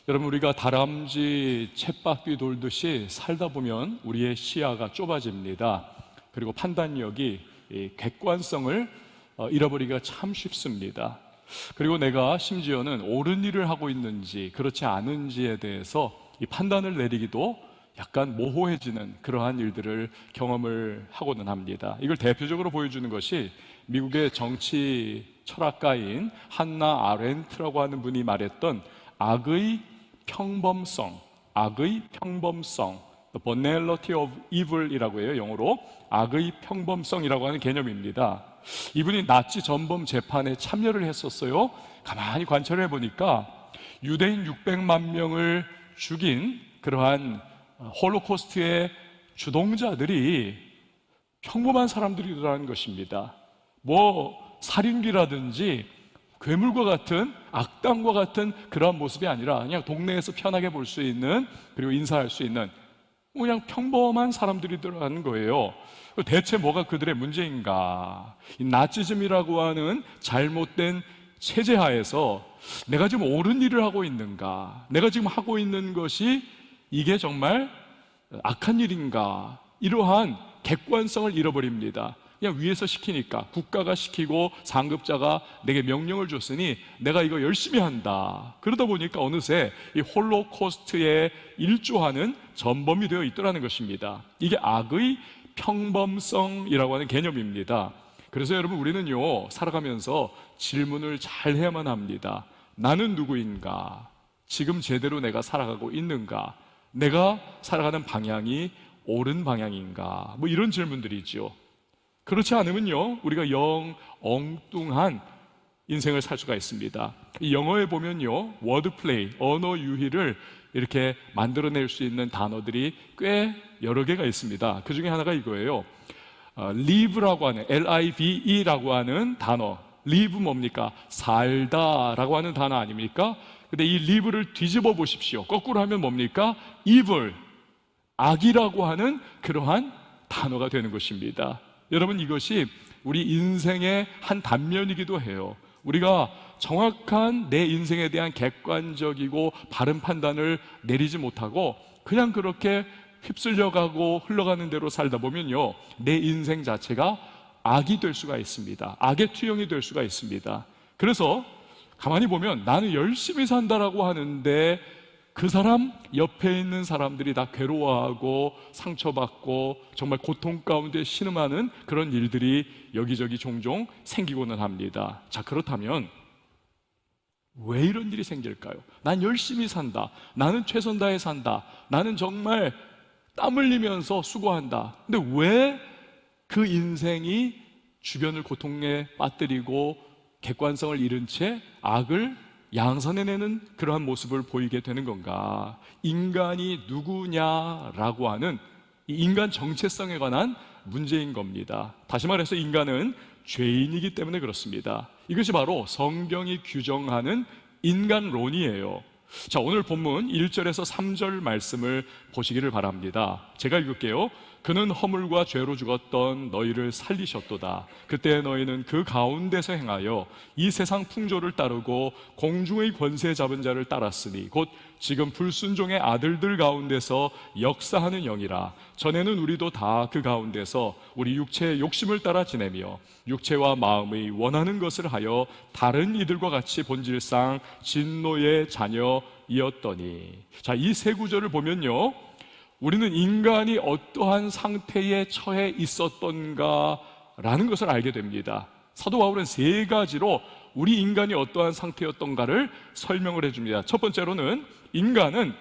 여러분, 우리가 다람쥐 쳇바퀴 돌듯이 살다 보면 우리의 시야가 좁아집니다. 그리고 판단력이, 객관성을 잃어버리기가 참 쉽습니다. 그리고 내가 심지어는 옳은 일을 하고 있는지 그렇지 않은지에 대해서 이 판단을 내리기도 약간 모호해지는 그러한 일들을 경험을 하고는 합니다. 이걸 대표적으로 보여주는 것이 미국의 정치 철학가인 한나 아렌트라고 하는 분이 말했던 악의 평범성, the banality of evil이라고 해요. 영어로 악의 평범성이라고 하는 개념입니다. 이분이 나치 전범 재판에 참여를 했었어요. 가만히 관찰해 보니까 유대인 600만 명을 죽인 그러한 홀로코스트의 주동자들이 평범한 사람들이라는 것입니다. 살인귀라든지 괴물과 같은, 악당과 같은 그러한 모습이 아니라 그냥 동네에서 편하게 볼 수 있는, 그리고 인사할 수 있는 그냥 평범한 사람들이더라는 거예요. 대체 뭐가 그들의 문제인가? 이 나치즘이라고 하는 잘못된 체제 하에서 내가 지금 옳은 일을 하고 있는가? 내가 지금 하고 있는 것이 이게 정말 악한 일인가? 이러한 객관성을 잃어버립니다. 그냥 위에서 시키니까, 국가가 시키고 상급자가 내게 명령을 줬으니 내가 이거 열심히 한다. 그러다 보니까 어느새 이 홀로코스트에 일조하는 전범이 되어 있더라는 것입니다. 이게 악의 평범성이라고 하는 개념입니다. 그래서 여러분, 우리는요, 살아가면서 질문을 잘 해야만 합니다. 나는 누구인가? 지금 제대로 내가 살아가고 있는가? 내가 살아가는 방향이 옳은 방향인가? 이런 질문들이죠. 그렇지 않으면요, 우리가 영 엉뚱한 인생을 살 수가 있습니다. 이 영어에 보면요, 워드플레이, 언어 유희를 이렇게 만들어낼 수 있는 단어들이 꽤 여러 개가 있습니다. 그 중에 하나가 이거예요. live라고 하는, live라고 하는 단어. live 뭡니까? 살다라고 하는 단어 아닙니까? 근데 이 live를 뒤집어 보십시오. 거꾸로 하면 뭡니까? evil, 악이라고 하는 그러한 단어가 되는 것입니다. 여러분, 이것이 우리 인생의 한 단면이기도 해요. 우리가 정확한 내 인생에 대한 객관적이고 바른 판단을 내리지 못하고 그냥 그렇게 휩쓸려가고 흘러가는 대로 살다 보면요, 내 인생 자체가 악이 될 수가 있습니다. 악의 투영이 될 수가 있습니다. 그래서 가만히 보면 나는 열심히 산다라고 하는데 그 사람 옆에 있는 사람들이 다 괴로워하고 상처받고 정말 고통 가운데 신음하는 그런 일들이 여기저기 종종 생기고는 합니다. 자, 그렇다면 왜 이런 일이 생길까요? 난 열심히 산다, 나는 최선 다해 산다, 나는 정말 땀 흘리면서 수고한다. 근데 왜 그 인생이 주변을 고통에 빠뜨리고 객관성을 잃은 채 악을 양산해내는 그러한 모습을 보이게 되는 건가? 인간이 누구냐라고 하는 이 인간 정체성에 관한 문제인 겁니다. 다시 말해서 인간은 죄인이기 때문에 그렇습니다. 이것이 바로 성경이 규정하는 인간론이에요. 자, 오늘 본문 1절에서 3절 말씀을 보시기를 바랍니다. 제가 읽을게요. 그는 허물과 죄로 죽었던 너희를 살리셨도다. 그때 너희는 그 가운데서 행하여 이 세상 풍조를 따르고 공중의 권세 잡은 자를 따랐으니 곧 지금 불순종의 아들들 가운데서 역사하는 영이라. 전에는 우리도 다 그 가운데서 우리 육체의 욕심을 따라 지내며 육체와 마음의 원하는 것을 하여 다른 이들과 같이 본질상 진노의 자녀이었더니. 자, 이 세 구절을 보면요, 우리는 인간이 어떠한 상태에 처해 있었던가라는 것을 알게 됩니다. 사도 바울은 세 가지로 우리 인간이 어떠한 상태였던가를 설명을 해줍니다. 첫 번째로는 인간은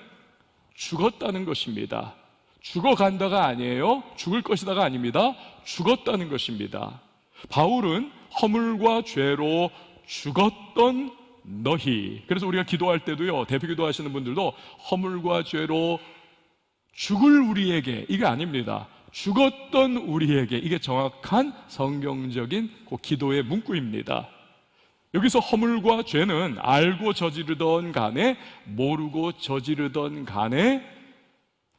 죽었다는 것입니다. 죽어간다가 아니에요. 죽을 것이다가 아닙니다. 죽었다는 것입니다. 바울은 허물과 죄로 죽었던 너희, 그래서 우리가 기도할 때도요, 대표 기도하시는 분들도 허물과 죄로 죽을 우리에게, 이게 아닙니다. 죽었던 우리에게, 이게 정확한 성경적인 그 기도의 문구입니다. 여기서 허물과 죄는 알고 저지르던 간에 모르고 저지르던 간에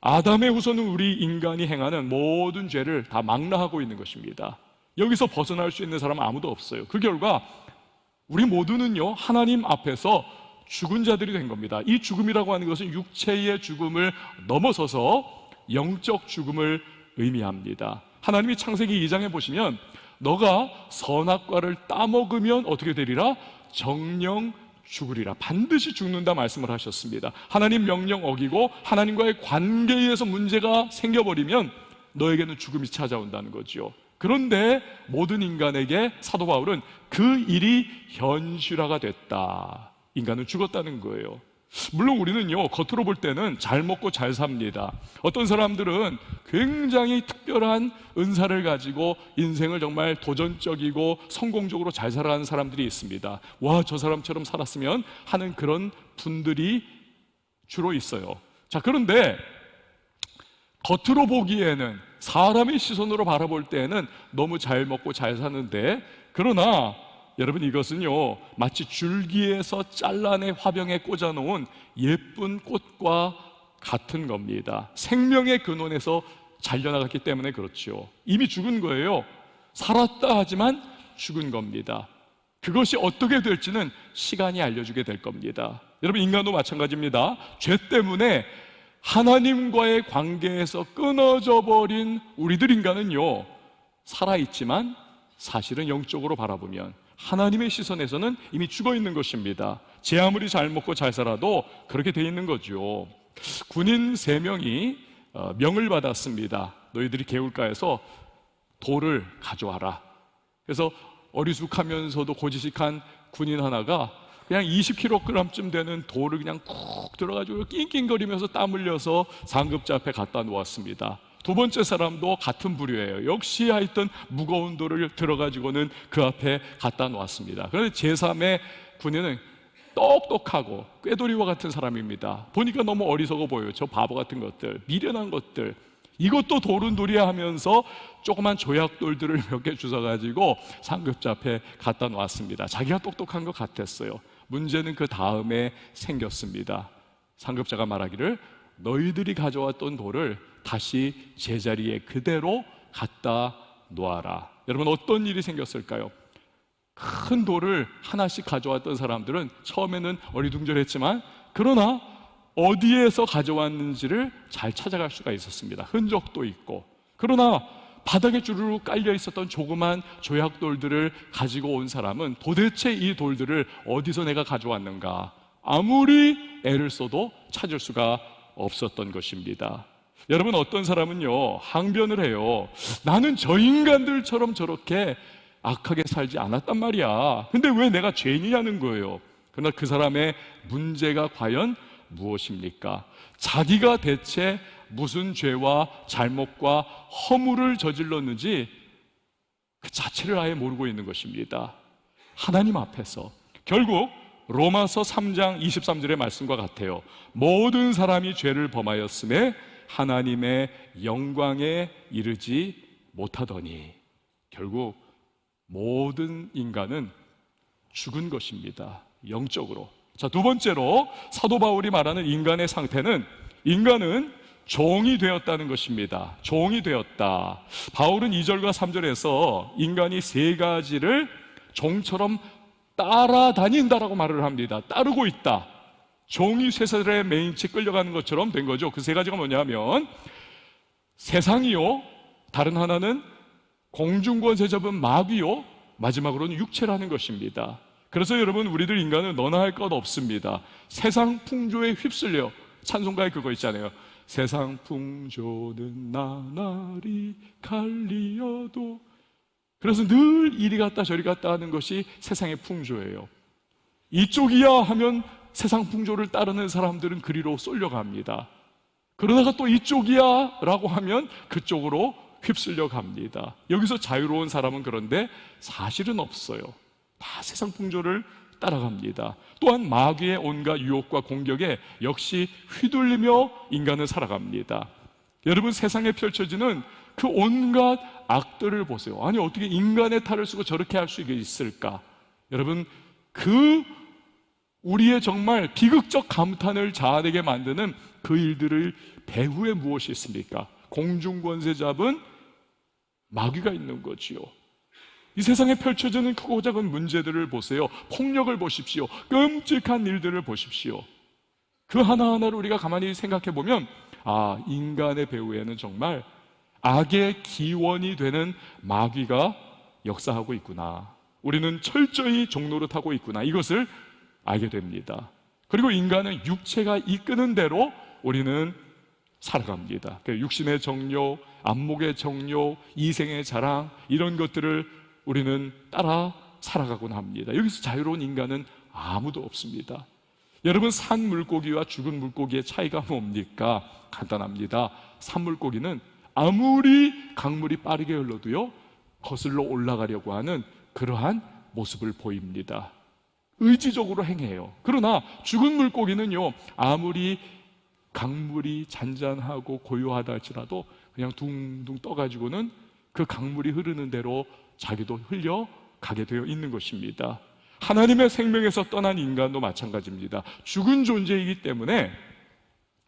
아담의 후손은 우리 인간이 행하는 모든 죄를 다 망라하고 있는 것입니다. 여기서 벗어날 수 있는 사람은 아무도 없어요. 그 결과 우리 모두는요, 하나님 앞에서 죽은 자들이 된 겁니다. 이 죽음이라고 하는 것은 육체의 죽음을 넘어서서 영적 죽음을 의미합니다. 하나님이 창세기 2장에 보시면 너가 선악과를 따먹으면 어떻게 되리라? 정령 죽으리라. 반드시 죽는다 말씀을 하셨습니다. 하나님 명령 어기고 하나님과의 관계에서 문제가 생겨버리면 너에게는 죽음이 찾아온다는 거죠. 그런데 모든 인간에게 사도 바울은 그 일이 현실화가 됐다. 인간은 죽었다는 거예요. 물론 우리는요, 겉으로 볼 때는 잘 먹고 잘 삽니다. 어떤 사람들은 굉장히 특별한 은사를 가지고 인생을 정말 도전적이고 성공적으로 잘 살아가는 사람들이 있습니다. 와, 저 사람처럼 살았으면 하는 그런 분들이 주로 있어요. 자, 그런데 겉으로 보기에는, 사람의 시선으로 바라볼 때에는 너무 잘 먹고 잘 사는데, 그러나 여러분, 이것은요 마치 줄기에서 잘라내 화병에 꽂아놓은 예쁜 꽃과 같은 겁니다. 생명의 근원에서 잘려나갔기 때문에 그렇죠. 이미 죽은 거예요. 살았다 하지만 죽은 겁니다. 그것이 어떻게 될지는 시간이 알려주게 될 겁니다. 여러분, 인간도 마찬가지입니다. 죄 때문에 하나님과의 관계에서 끊어져 버린 우리들 인간은요, 살아있지만 사실은 영적으로 바라보면 하나님의 시선에서는 이미 죽어 있는 것입니다. 제 아무리 잘 먹고 잘 살아도 그렇게 돼 있는 거죠. 군인 3명이 명을 받았습니다. 너희들이 개울가에서 돌을 가져와라. 그래서 어리숙하면서도 고지식한 군인 하나가 그냥 20kg쯤 되는 돌을 그냥 쿡 들어가지고 낑낑거리면서 땀 흘려서 상급자 앞에 갖다 놓았습니다. 두 번째 사람도 같은 부류예요. 역시 하여튼 무거운 돌을 들어가지고는 그 앞에 갖다 놓았습니다. 그런데 제3의 군인은 똑똑하고 꾀돌이와 같은 사람입니다. 보니까 너무 어리석어 보여요. 저 바보 같은 것들, 미련한 것들, 이것도 돌은 돌이야 하면서 조그만 조약돌들을 몇 개 주워가지고 상급자 앞에 갖다 놓았습니다. 자기가 똑똑한 것 같았어요. 문제는 그 다음에 생겼습니다. 상급자가 말하기를 너희들이 가져왔던 돌을 다시 제자리에 그대로 갖다 놓아라. 여러분, 어떤 일이 생겼을까요? 큰 돌을 하나씩 가져왔던 사람들은 처음에는 어리둥절했지만, 그러나 어디에서 가져왔는지를 잘 찾아갈 수가 있었습니다. 흔적도 있고. 그러나 바닥에 주르르 깔려 있었던 조그만 조약돌들을 가지고 온 사람은 도대체 이 돌들을 어디서 내가 가져왔는가, 아무리 애를 써도 찾을 수가 없었던 것입니다. 여러분, 어떤 사람은요 항변을 해요. 나는 저 인간들처럼 저렇게 악하게 살지 않았단 말이야. 근데 왜 내가 죄인이냐는 거예요. 그러나 그 사람의 문제가 과연 무엇입니까? 자기가 대체 무슨 죄와 잘못과 허물을 저질렀는지 그 자체를 아예 모르고 있는 것입니다. 하나님 앞에서 결국 로마서 3장 23절의 말씀과 같아요. 모든 사람이 죄를 범하였음에 하나님의 영광에 이르지 못하더니, 결국 모든 인간은 죽은 것입니다. 영적으로. 자, 두 번째로 사도 바울이 말하는 인간의 상태는, 인간은 종이 되었다는 것입니다. 종이 되었다. 바울은 2절과 3절에서 인간이 3가지를 종처럼 따라다닌다라고 말을 합니다. 따르고 있다. 종이 쇠사슬에 매인치 끌려가는 것처럼 된 거죠. 그 3가지가 뭐냐면 세상이요, 다른 하나는 공중권세 잡은 마귀요, 마지막으로는 육체라는 것입니다. 그래서 여러분, 우리들 인간은 너나 할 것 없습니다. 세상 풍조에 휩쓸려, 찬송가에 그거 있잖아요. 세상 풍조는 나날이 갈리어도. 그래서 늘 이리 갔다 저리 갔다 하는 것이 세상의 풍조예요. 이쪽이야 하면 세상 풍조를 따르는 사람들은 그리로 쏠려갑니다. 그러다가 또 이쪽이야 라고 하면 그쪽으로 휩쓸려 갑니다. 여기서 자유로운 사람은 그런데 사실은 없어요. 다 세상 풍조를 따라갑니다. 또한 마귀의 온갖 유혹과 공격에 역시 휘둘리며 인간은 살아갑니다. 여러분, 세상에 펼쳐지는 그 온갖 악들을 보세요. 아니, 어떻게 인간의 탈을 쓰고 저렇게 할 수 있을까? 여러분, 그 우리의 정말 비극적 감탄을 자아내게 만드는 그 일들을 배후에 무엇이 있습니까? 공중권세 잡은 마귀가 있는 거지요. 이 세상에 펼쳐지는 크고 작은 문제들을 보세요. 폭력을 보십시오. 끔찍한 일들을 보십시오. 그 하나하나를 우리가 가만히 생각해 보면, 아, 인간의 배후에는 정말 악의 기원이 되는 마귀가 역사하고 있구나. 우리는 철저히 종노릇하고 있구나. 이것을 알게 됩니다. 그리고 인간은 육체가 이끄는 대로 우리는 살아갑니다. 육신의 정욕, 안목의 정욕, 이생의 자랑, 이런 것들을 우리는 따라 살아가곤 합니다. 여기서 자유로운 인간은 아무도 없습니다. 여러분, 산 물고기와 죽은 물고기의 차이가 뭡니까? 간단합니다. 산 물고기는 아무리 강물이 빠르게 흘러도요, 거슬러 올라가려고 하는 그러한 모습을 보입니다. 의지적으로 행해요. 그러나 죽은 물고기는요, 아무리 강물이 잔잔하고 고요하다 할지라도 그냥 둥둥 떠가지고는 그 강물이 흐르는 대로 자기도 흘려가게 되어 있는 것입니다. 하나님의 생명에서 떠난 인간도 마찬가지입니다. 죽은 존재이기 때문에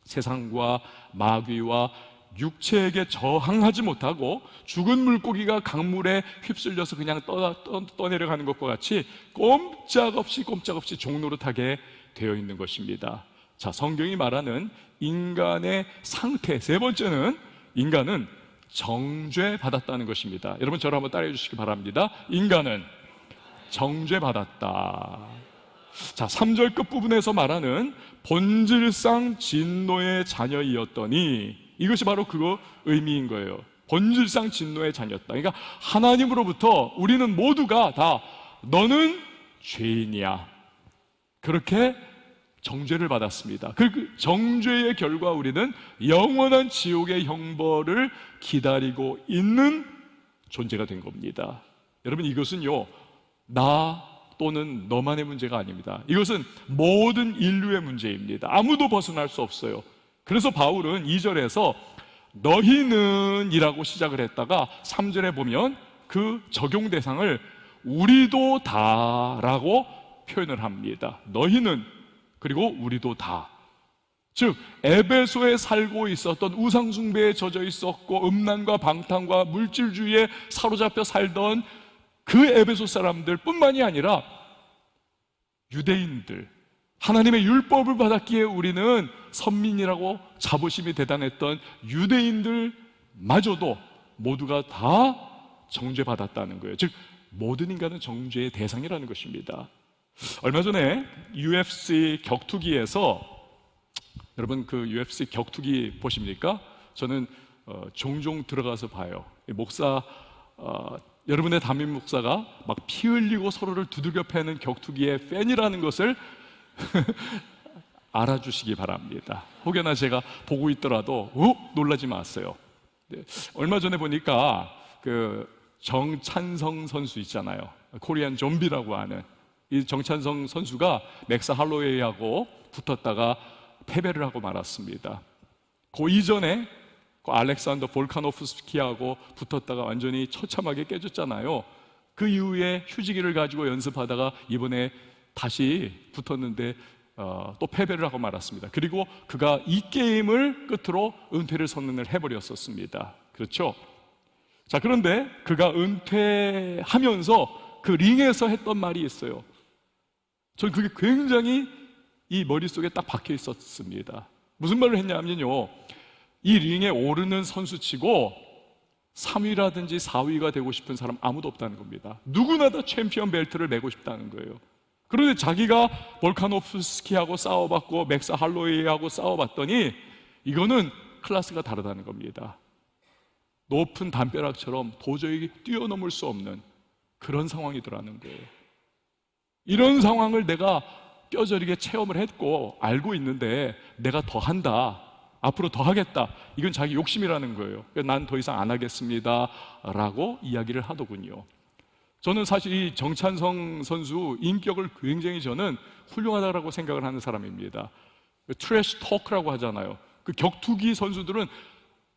세상과 마귀와 육체에게 저항하지 못하고 죽은 물고기가 강물에 휩쓸려서 그냥 떠내려가는 것과 같이 꼼짝없이 종노릇하게 되어 있는 것입니다. 자, 성경이 말하는 인간의 상태, 세 번째는 인간은 정죄받았다는 것입니다. 여러분, 저를 한번 따라해 주시기 바랍니다. 인간은 정죄받았다. 자, 3절 끝부분에서 말하는 본질상 진노의 자녀이었더니, 이것이 바로 그 의미인 거예요. 본질상 진노의 자녀였다. 그러니까 하나님으로부터 우리는 모두가 다 너는 죄인이야, 그렇게 정죄를 받았습니다. 그 정죄의 결과 우리는 영원한 지옥의 형벌을 기다리고 있는 존재가 된 겁니다. 여러분, 이것은요, 나 또는 너만의 문제가 아닙니다. 이것은 모든 인류의 문제입니다. 아무도 벗어날 수 없어요. 그래서 바울은 2절에서 너희는 이라고 시작을 했다가 3절에 보면 그 적용 대상을 우리도 다라고 표현을 합니다. 너희는, 그리고 우리도 다. 즉, 에베소에 살고 있었던 우상숭배에 젖어 있었고 음란과 방탕과 물질주의에 사로잡혀 살던 그 에베소 사람들 뿐만이 아니라 유대인들, 하나님의 율법을 받았기에 우리는 선민이라고 자부심이 대단했던 유대인들마저도 모두가 다 정죄받았다는 거예요. 즉, 모든 인간은 정죄의 대상이라는 것입니다. 얼마 전에 UFC 격투기에서, 여러분 그 UFC 격투기 보십니까? 저는 종종 들어가서 봐요. 여러분의 담임 목사가 막 피 흘리고 서로를 두들겨 패는 격투기의 팬이라는 것을 알아주시기 바랍니다. 혹여나 제가 보고 있더라도 놀라지 마세요. 네, 얼마 전에 보니까 그 정찬성 선수 있잖아요. 코리안 좀비라고 하는 이 정찬성 선수가 맥스 할로웨이하고 붙었다가 패배를 하고 말았습니다. 그 이전에 그 알렉산더 볼카노프스키하고 붙었다가 완전히 처참하게 깨졌잖아요. 그 이후에 휴지기를 가지고 연습하다가 이번에 다시 붙었는데 또 패배를 하고 말았습니다. 그리고 그가 이 게임을 끝으로 은퇴를 선언을 해버렸었습니다. 그렇죠? 자, 그런데 그가 은퇴하면서 그 링에서 했던 말이 있어요. 저는 그게 굉장히 이 머릿속에 딱 박혀 있었습니다. 무슨 말을 했냐면요, 이 링에 오르는 선수치고 3위라든지 4위가 되고 싶은 사람 아무도 없다는 겁니다. 누구나 다 챔피언 벨트를 메고 싶다는 거예요. 그런데 자기가 볼카노프스키하고 싸워봤고 맥스 할로웨이하고 싸워봤더니 이거는 클래스가 다르다는 겁니다. 높은 담벼락처럼 도저히 뛰어넘을 수 없는 그런 상황이더라는 거예요. 이런 상황을 내가 뼈저리게 체험을 했고 알고 있는데 내가 더 한다, 앞으로 더 하겠다, 이건 자기 욕심이라는 거예요. 난 더 이상 안 하겠습니다 라고 이야기를 하더군요. 저는 사실 이 정찬성 선수 인격을 굉장히 저는 훌륭하다고 생각을 하는 사람입니다. 트래시 토크라고 하잖아요. 그 격투기 선수들은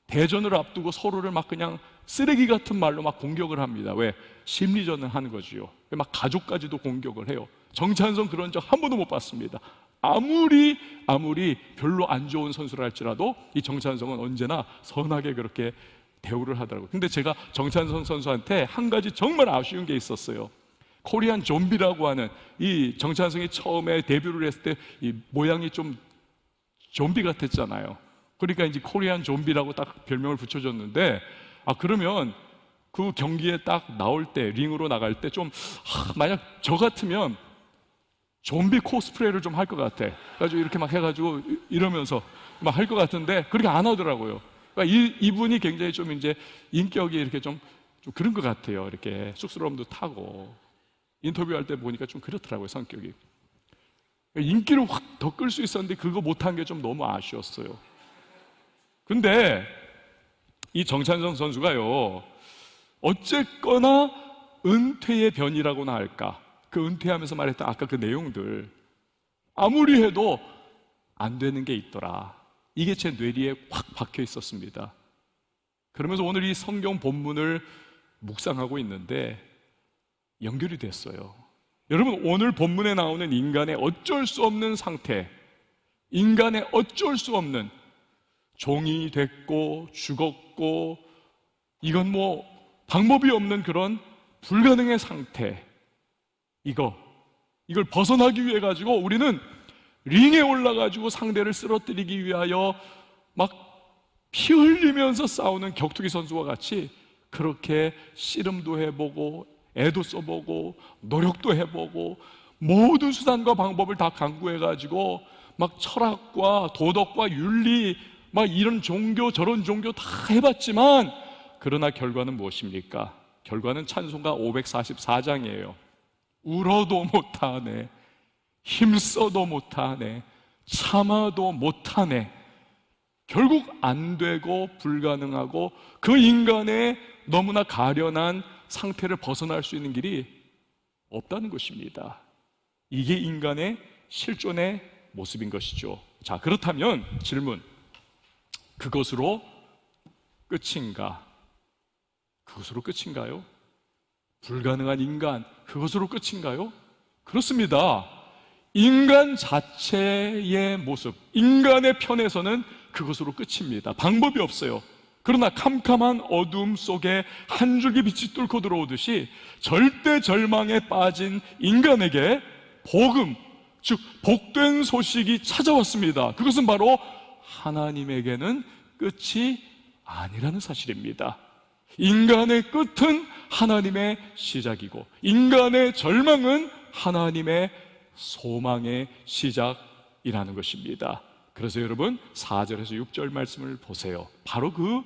대전을 앞두고 서로를 막 그냥 쓰레기 같은 말로 막 공격을 합니다. 왜? 심리전을 하는 거지요. 막 가족까지도 공격을 해요. 정찬성 그런 적 한 번도 못 봤습니다. 아무리 별로 안 좋은 선수라 할지라도 이 정찬성은 언제나 선하게 그렇게 대우를 하더라고요. 근데 제가 정찬성 선수한테 한 가지 정말 아쉬운 게 있었어요. 코리안 좀비라고 하는, 이 정찬성이 처음에 데뷔를 했을 때 이 모양이 좀 좀비 같았잖아요. 그러니까 이제 코리안 좀비라고 딱 별명을 붙여줬는데, 그러면 그 경기에 딱 나올 때, 링으로 나갈 때 좀, 만약 저 같으면 좀비 코스프레를 좀 할 것 같아. 그래가지고 이렇게 막 해가지고 이러면서 막 할 것 같은데, 그렇게 안 하더라고요. 그러니까 이분이 굉장히 좀 이제 인격이 이렇게 좀 그런 것 같아요. 이렇게 쑥스러움도 타고. 인터뷰할 때 보니까 좀 그렇더라고요, 성격이. 인기를 확 더 끌 수 있었는데 그거 못한 게 좀 너무 아쉬웠어요. 근데 이 정찬성 선수가요, 어쨌거나 은퇴의 변이라고나 할까, 그 은퇴하면서 말했던 아까 그 내용들, 아무리 해도 안 되는 게 있더라. 이게 제 뇌리에 확 박혀 있었습니다. 그러면서 오늘 이 성경 본문을 묵상하고 있는데 연결이 됐어요. 여러분, 오늘 본문에 나오는 인간의 어쩔 수 없는 상태, 인간의 어쩔 수 없는, 종이 됐고 죽었고 이건 뭐 방법이 없는 그런 불가능의 상태, 이걸 벗어나기 위해 가지고 우리는 링에 올라가지고 상대를 쓰러뜨리기 위하여 막 피 흘리면서 싸우는 격투기 선수와 같이 그렇게 씨름도 해보고 애도 써보고 노력도 해보고 모든 수단과 방법을 다 강구해가지고 막 철학과 도덕과 윤리, 막 이런 종교 저런 종교 다 해봤지만, 그러나 결과는 무엇입니까? 결과는 찬송가 544장이에요. 울어도 못하네, 힘써도 못하네, 참아도 못하네. 결국 안 되고 불가능하고 그 인간의 너무나 가련한 상태를 벗어날 수 있는 길이 없다는 것입니다. 이게 인간의 실존의 모습인 것이죠. 자, 그렇다면 질문, 그것으로 끝인가? 그것으로 끝인가요? 불가능한 인간, 그것으로 끝인가요? 그렇습니다. 인간 자체의 모습, 인간의 편에서는 그것으로 끝입니다. 방법이 없어요. 그러나 캄캄한 어둠 속에 한 줄기 빛이 뚫고 들어오듯이 절대 절망에 빠진 인간에게 복음, 즉 복된 소식이 찾아왔습니다. 그것은 바로 하나님에게는 끝이 아니라는 사실입니다. 인간의 끝은 하나님의 시작이고 인간의 절망은 하나님의 소망의 시작이라는 것입니다. 그래서 여러분 4절에서 6절 말씀을 보세요. 바로 그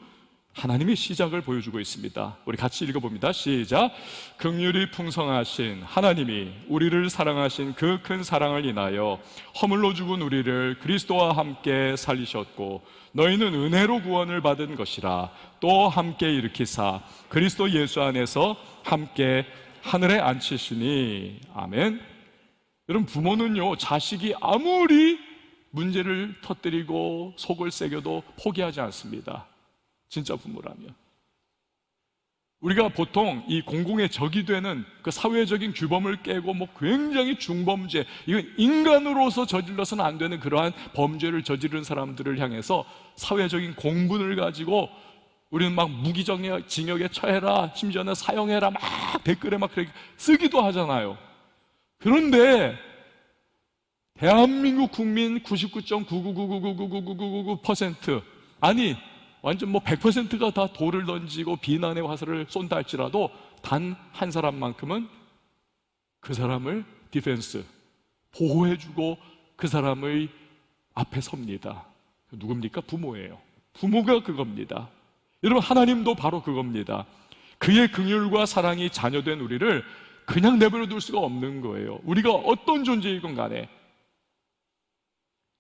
하나님의 시작을 보여주고 있습니다. 우리 같이 읽어봅니다. 시작. 긍휼이 풍성하신 하나님이 우리를 사랑하신 그 큰 사랑을 인하여 허물로 죽은 우리를 그리스도와 함께 살리셨고 너희는 은혜로 구원을 받은 것이라. 또 함께 일으키사 그리스도 예수 안에서 함께 하늘에 앉히시니. 아멘. 여러분, 부모는요, 자식이 아무리 문제를 터뜨리고 속을 새겨도 포기하지 않습니다. 진짜 부모라면. 우리가 보통 이 공공의 적이 되는 그 사회적인 규범을 깨고 뭐 굉장히 중범죄, 이건 인간으로서 저질러서는 안 되는 그러한 범죄를 저지른 사람들을 향해서 사회적인 공분을 가지고 우리는 막 무기징역에 처해라, 심지어는 사형해라, 막 댓글에 막 그렇게 쓰기도 하잖아요. 그런데 대한민국 국민 99.999999999% 아니 완전 뭐 100%가 다 돌을 던지고 비난의 화살을 쏜다 할지라도 단 한 사람만큼은 그 사람을 디펜스, 보호해주고 그 사람의 앞에 섭니다. 누굽니까? 부모예요. 부모가 그겁니다. 여러분, 하나님도 바로 그겁니다. 그의 긍휼과 사랑이 자녀된 우리를 그냥 내버려 둘 수가 없는 거예요. 우리가 어떤 존재이건 간에.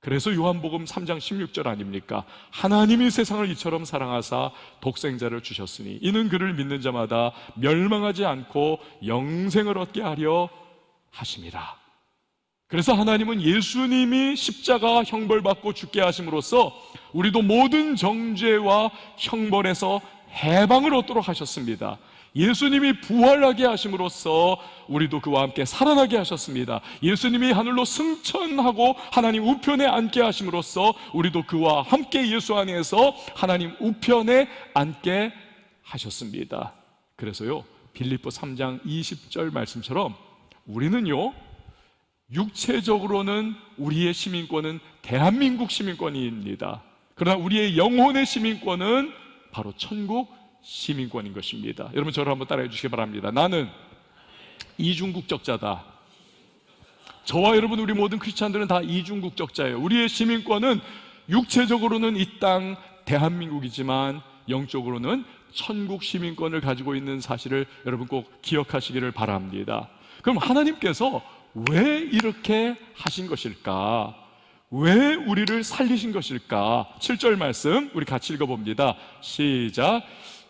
그래서 요한복음 3장 16절 아닙니까? 하나님이 세상을 이처럼 사랑하사 독생자를 주셨으니 이는 그를 믿는 자마다 멸망하지 않고 영생을 얻게 하려 하심이라. 그래서 하나님은 예수님이 십자가 형벌받고 죽게 하심으로써 우리도 모든 정죄와 형벌에서 해방을 얻도록 하셨습니다. 예수님이 부활하게 하심으로써 우리도 그와 함께 살아나게 하셨습니다. 예수님이 하늘로 승천하고 하나님 우편에 앉게 하심으로써 우리도 그와 함께 예수 안에서 하나님 우편에 앉게 하셨습니다. 그래서요, 빌립보 3장 20절 말씀처럼 우리는요, 육체적으로는 우리의 시민권은 대한민국 시민권입니다. 그러나 우리의 영혼의 시민권은 바로 천국 시민권인 것입니다. 여러분, 저를 한번 따라해 주시기 바랍니다. 나는 이중국적자다. 저와 여러분, 우리 모든 크리스찬들은 다 이중국적자예요. 우리의 시민권은 육체적으로는 이 땅 대한민국이지만 영적으로는 천국 시민권을 가지고 있는 사실을 여러분 꼭 기억하시기를 바랍니다. 그럼 하나님께서 왜 이렇게 하신 것일까? 왜 우리를 살리신 것일까? 7절 말씀 우리 같이 읽어봅니다. 시작.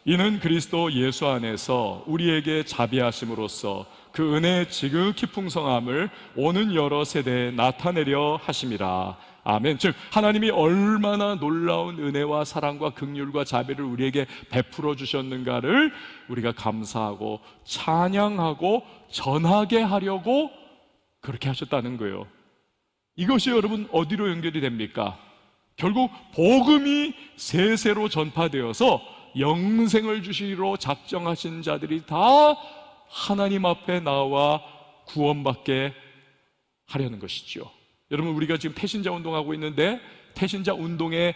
이는 그리스도 예수 안에서 우리에게 자비하심으로써 그 은혜의 지극히 풍성함을 오는 여러 세대에 나타내려 하심이라. 아멘. 즉 하나님이 얼마나 놀라운 은혜와 사랑과 긍휼과 자비를 우리에게 베풀어 주셨는가를 우리가 감사하고 찬양하고 전하게 하려고 그렇게 하셨다는 거예요. 이것이 여러분 어디로 연결이 됩니까? 결국 복음이 세세로 전파되어서 영생을 주시기로 작정하신 자들이 다 하나님 앞에 나와 구원받게 하려는 것이죠. 여러분, 우리가 지금 태신자 운동하고 있는데 태신자 운동의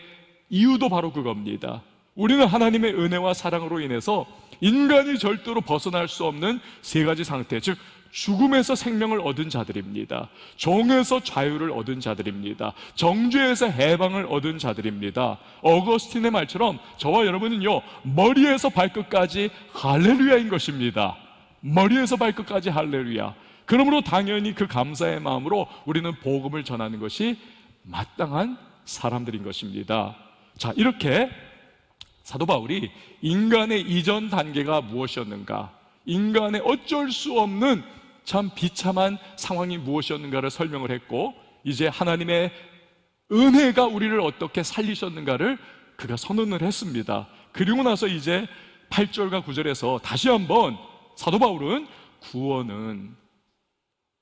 이유도 바로 그겁니다. 우리는 하나님의 은혜와 사랑으로 인해서 인간이 절대로 벗어날 수 없는 세 가지 상태, 즉 죽음에서 생명을 얻은 자들입니다. 종에서 자유를 얻은 자들입니다. 정죄에서 해방을 얻은 자들입니다. 어거스틴의 말처럼 저와 여러분은요, 머리에서 발끝까지 할렐루야인 것입니다. 머리에서 발끝까지 할렐루야. 그러므로 당연히 그 감사의 마음으로 우리는 복음을 전하는 것이 마땅한 사람들인 것입니다. 자, 이렇게 사도 바울이 인간의 이전 단계가 무엇이었는가, 인간의 어쩔 수 없는 참 비참한 상황이 무엇이었는가를 설명을 했고, 이제 하나님의 은혜가 우리를 어떻게 살리셨는가를 그가 선언을 했습니다. 그리고 나서 이제 8절과 9절에서 다시 한번 사도 바울은 구원은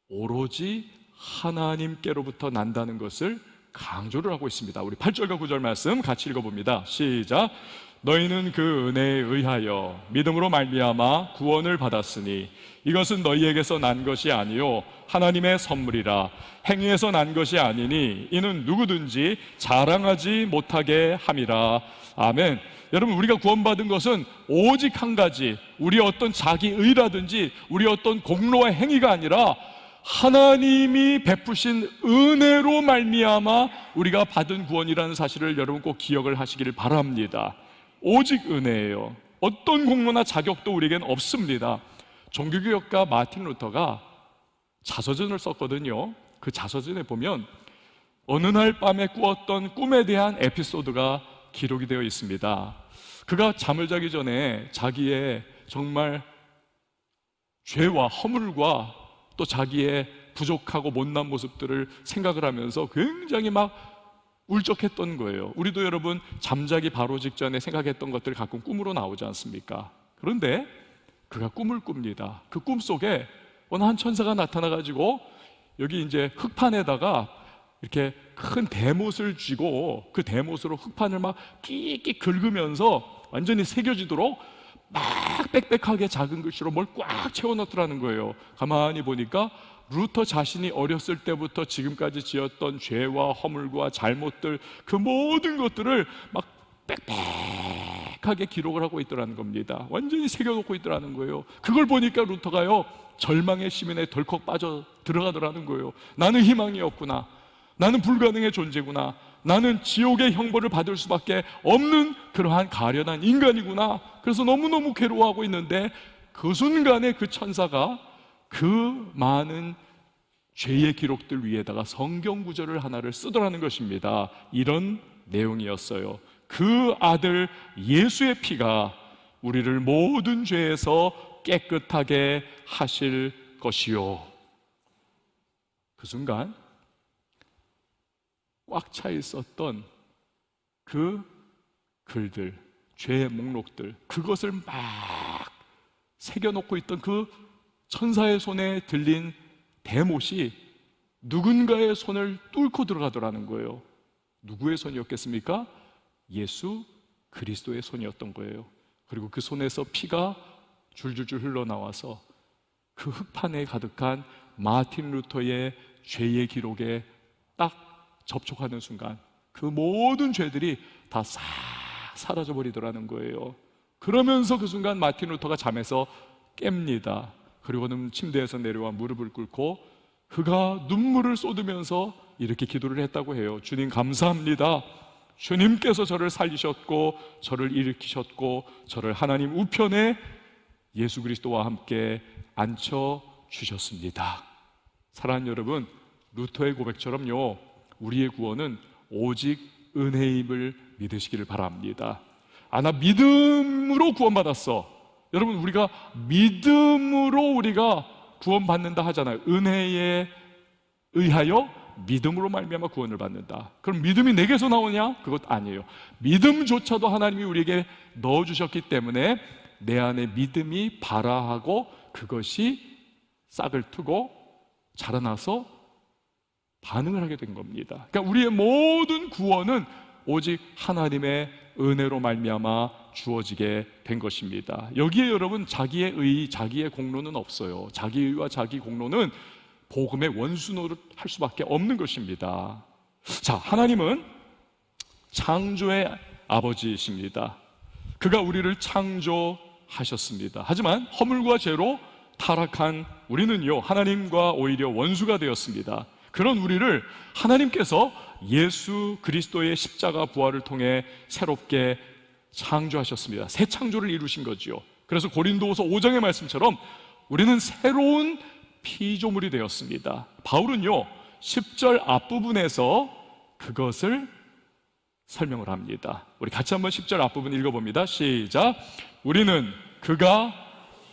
오로지 하나님께로부터 난다는 것을 강조를 하고 있습니다. 우리 8절과 9절 말씀 같이 읽어봅니다. 시작. 너희는 그 은혜에 의하여 믿음으로 말미암아 구원을 받았으니 이것은 너희에게서 난 것이 아니요 하나님의 선물이라. 행위에서 난 것이 아니니 이는 누구든지 자랑하지 못하게 함이라. 아멘. 여러분, 우리가 구원받은 것은 오직 한 가지, 우리 어떤 자기의라든지 우리 어떤 공로와 행위가 아니라 하나님이 베푸신 은혜로 말미암아 우리가 받은 구원이라는 사실을 여러분 꼭 기억을 하시기를 바랍니다. 오직 은혜예요. 어떤 공로나 자격도 우리에겐 없습니다. 종교개혁가 마틴 루터가 자서전을 썼거든요. 그 자서전에 보면 어느 날 밤에 꾸었던 꿈에 대한 에피소드가 기록이 되어 있습니다. 그가 잠을 자기 전에 자기의 정말 죄와 허물과 또 자기의 부족하고 못난 모습들을 생각을 하면서 굉장히 막 울적했던 거예요. 우리도 여러분 잠자기 바로 직전에 생각했던 것들이 가끔 꿈으로 나오지 않습니까? 그런데 그가 꿈을 꿉니다. 그 꿈 속에 어느 한 천사가 나타나가지고 여기 이제 흙판에다가 이렇게 큰 대못을 쥐고 그 대못으로 흙판을 막 끼끼 긁으면서 완전히 새겨지도록 막 빽빽하게 작은 글씨로 뭘 꽉 채워넣더라는 거예요. 가만히 보니까 루터 자신이 어렸을 때부터 지금까지 지었던 죄와 허물과 잘못들, 그 모든 것들을 막 빽빽하게 기록을 하고 있더라는 겁니다. 완전히 새겨놓고 있더라는 거예요. 그걸 보니까 루터가요, 절망의 시민에 덜컥 빠져 들어가더라는 거예요. 나는 희망이 없구나. 나는 불가능의 존재구나. 나는 지옥의 형벌을 받을 수밖에 없는 그러한 가련한 인간이구나. 그래서 너무너무 괴로워하고 있는데 그 순간에 그 천사가 그 많은 죄의 기록들 위에다가 성경 구절을 하나를 쓰더라는 것입니다. 이런 내용이었어요. 그 아들 예수의 피가 우리를 모든 죄에서 깨끗하게 하실 것이요. 그 순간 꽉 차 있었던 그 글들, 죄의 목록들, 그것을 막 새겨놓고 있던 그 천사의 손에 들린 대못이 누군가의 손을 뚫고 들어가더라는 거예요. 누구의 손이었겠습니까? 예수 그리스도의 손이었던 거예요. 그리고 그 손에서 피가 줄줄줄 흘러나와서 그 흑판에 가득한 마틴 루터의 죄의 기록에 딱 접촉하는 순간 그 모든 죄들이 다 싹 사라져 버리더라는 거예요. 그러면서 그 순간 마틴 루터가 잠에서 깹니다. 그리고는 침대에서 내려와 무릎을 꿇고 그가 눈물을 쏟으면서 이렇게 기도를 했다고 해요. 주님 감사합니다. 주님께서 저를 살리셨고 저를 일으키셨고 저를 하나님 우편에 예수 그리스도와 함께 앉혀주셨습니다. 사랑하는 여러분, 루터의 고백처럼요, 우리의 구원은 오직 은혜임을 믿으시기를 바랍니다. 나 믿음으로 구원받았어. 여러분, 우리가 믿음으로 우리가 구원받는다 하잖아요. 은혜에 의하여 믿음으로 말미암아 구원을 받는다. 그럼 믿음이 내게서 나오냐? 그것 아니에요. 믿음조차도 하나님이 우리에게 넣어주셨기 때문에 내 안에 믿음이 발아하고 그것이 싹을 트고 자라나서 반응을 하게 된 겁니다. 그러니까 우리의 모든 구원은 오직 하나님의 은혜로 말미암아 주어지게 된 것입니다. 여기에 여러분 자기의 의, 자기의 공로는 없어요. 자기 의와 자기 공로는 복음의 원수 노릇 할 수밖에 없는 것입니다. 자, 하나님은 창조의 아버지이십니다. 그가 우리를 창조하셨습니다. 하지만 허물과 죄로 타락한 우리는요, 하나님과 오히려 원수가 되었습니다. 그런 우리를 하나님께서 예수 그리스도의 십자가 부활을 통해 새롭게 창조하셨습니다. 새 창조를 이루신 거지요. 그래서 고린도후서 5장의 말씀처럼 우리는 새로운 피조물이 되었습니다. 바울은요 10절 앞부분에서 그것을 설명을 합니다. 우리 같이 한번 10절 앞부분 읽어봅니다. 시작. 우리는 그가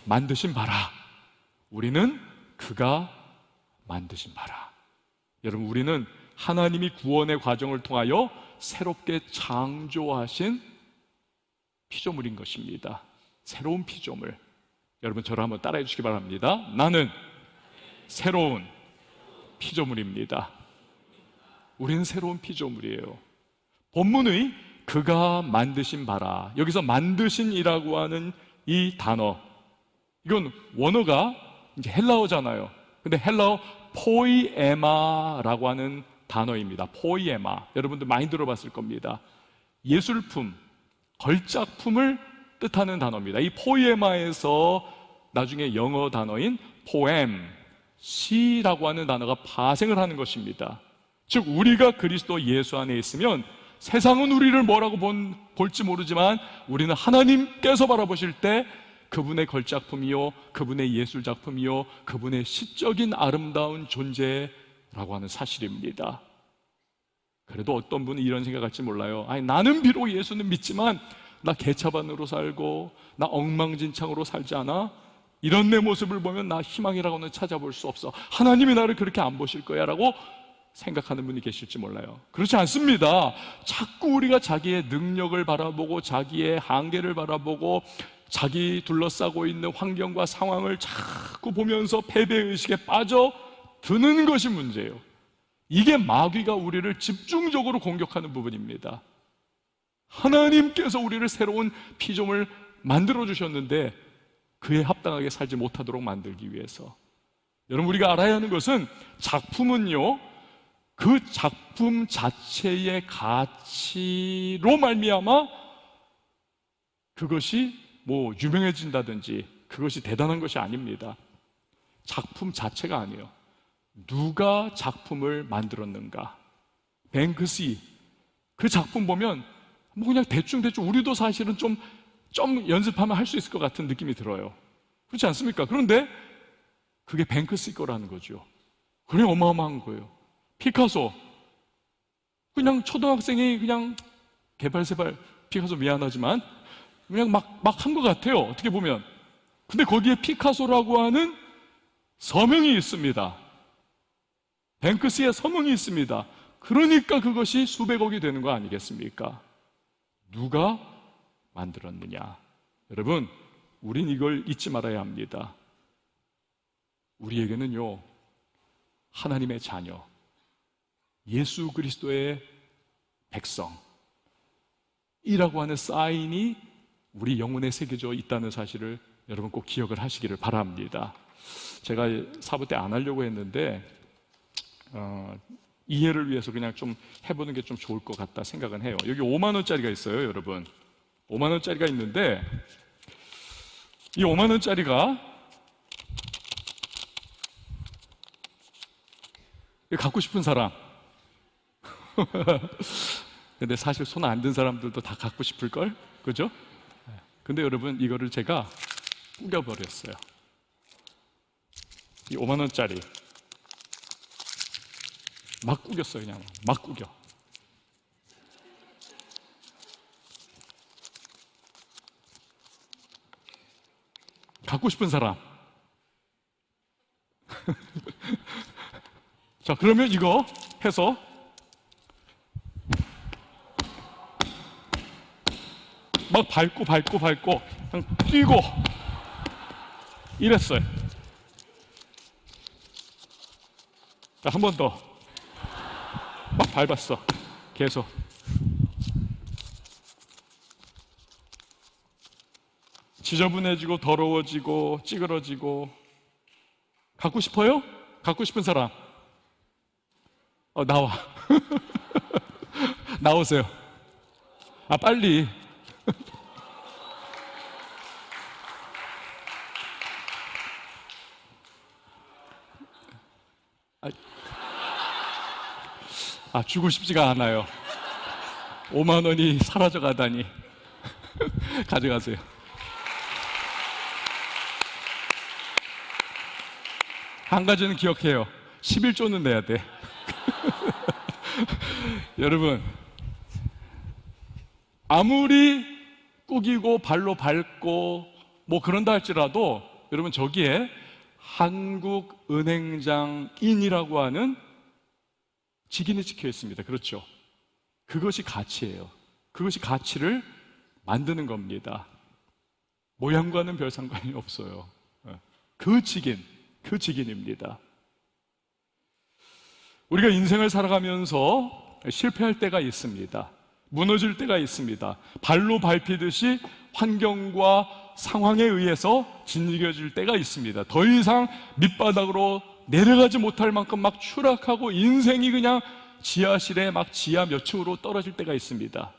만드신 바라. 우리는 그가 만드신 바라. 여러분, 우리는 하나님이 구원의 과정을 통하여 새롭게 창조하신 피조물인 것입니다. 새로운 피조물. 여러분, 저를 한번 따라해 주시기 바랍니다. 나는 새로운 피조물입니다. 우리는 새로운 피조물이에요. 본문의 그가 만드신 바라, 여기서 만드신이라고 하는 이 단어, 이건 원어가 이제 헬라어잖아요. 근데 헬라어 포이에마라고 하는 단어입니다. 포이에마, 여러분들 많이 들어봤을 겁니다. 예술품, 걸작품을 뜻하는 단어입니다. 이 포이에마에서 나중에 영어 단어인 포엠, 시라고 하는 단어가 파생을 하는 것입니다. 즉 우리가 그리스도 예수 안에 있으면 세상은 우리를 뭐라고 볼지 모르지만 우리는 하나님께서 바라보실 때 그분의 걸작품이요, 그분의 예술작품이요, 그분의 시적인 아름다운 존재라고 하는 사실입니다. 그래도 어떤 분은 이런 생각할지 몰라요. 아니, 나는 비록 예수는 믿지만 나 개차반으로 살고 나 엉망진창으로 살지 않아? 이런 내 모습을 보면 나 희망이라고는 찾아볼 수 없어. 하나님이 나를 그렇게 안 보실 거야 라고 생각하는 분이 계실지 몰라요. 그렇지 않습니다. 자꾸 우리가 자기의 능력을 바라보고 자기의 한계를 바라보고 자기 둘러싸고 있는 환경과 상황을 자꾸 보면서 패배의식에 빠져드는 것이 문제예요. 이게 마귀가 우리를 집중적으로 공격하는 부분입니다. 하나님께서 우리를 새로운 피조물 만들어주셨는데 그에 합당하게 살지 못하도록 만들기 위해서, 여러분, 우리가 알아야 하는 것은 작품은요 그 작품 자체의 가치로 말미암아 그것이 뭐 유명해진다든지 그것이 대단한 것이 아닙니다. 작품 자체가 아니에요. 누가 작품을 만들었는가. 뱅크시, 그 작품 보면 뭐 그냥 대충 우리도 사실은 좀 연습하면 할 수 있을 것 같은 느낌이 들어요. 그렇지 않습니까? 그런데 그게 뱅크시 거라는 거죠. 그래, 어마어마한 거예요. 피카소, 그냥 초등학생이 그냥 개발세발, 피카소 미안하지만 그냥 막 한 것 같아요, 어떻게 보면. 근데 거기에 피카소라고 하는 서명이 있습니다. 뱅크시의 서명이 있습니다. 그러니까 그것이 수백억이 되는 거 아니겠습니까? 누가 만들었느냐? 여러분, 우린 이걸 잊지 말아야 합니다. 우리에게는요, 하나님의 자녀, 예수 그리스도의 백성, 이라고 하는 사인이 우리 영혼에 새겨져 있다는 사실을 여러분 꼭 기억을 하시기를 바랍니다. 제가 사부 때 안 하려고 했는데 이해를 위해서 그냥 좀 해보는 게 좀 좋을 것 같다 생각은 해요. 여기 5만 원짜리가 있어요, 여러분. 5만 원짜리가 있는데 이 5만 원짜리가 갖고 싶은 사람 근데 사실 손 안 든 사람들도 다 갖고 싶을걸? 그죠? 근데 여러분 이거를 제가 구겨버렸어요. 이 5만 원짜리 막 구겼어요. 그냥 막 구겨. 갖고 싶은 사람. 자, 그러면 이거 해서 막 밟고 그냥 뛰고 이랬어요. 자, 한 번 더 막 밟았어. 계속. 지저분해지고 더러워지고 찌그러지고. 갖고 싶어요? 갖고 싶은 사람 나와. 나오세요. 빨리. 주고 싶지가 않아요. 5만 원이 사라져 가다니. 가져가세요. 한 가지는 기억해요. 11조는 내야 돼. 여러분, 아무리 꾸기고 발로 밟고 뭐 그런다 할지라도 여러분 저기에 한국은행장인이라고 하는 직인이 찍혀 있습니다. 그렇죠? 그것이 가치예요. 그것이 가치를 만드는 겁니다. 모양과는 별 상관이 없어요. 그 직인입니다. 우리가 인생을 살아가면서 실패할 때가 있습니다. 무너질 때가 있습니다. 발로 밟히듯이 환경과 상황에 의해서 짓이겨질 때가 있습니다. 더 이상 밑바닥으로 내려가지 못할 만큼 막 추락하고 인생이 그냥 지하실에 막 지하 몇 층으로 떨어질 때가 있습니다.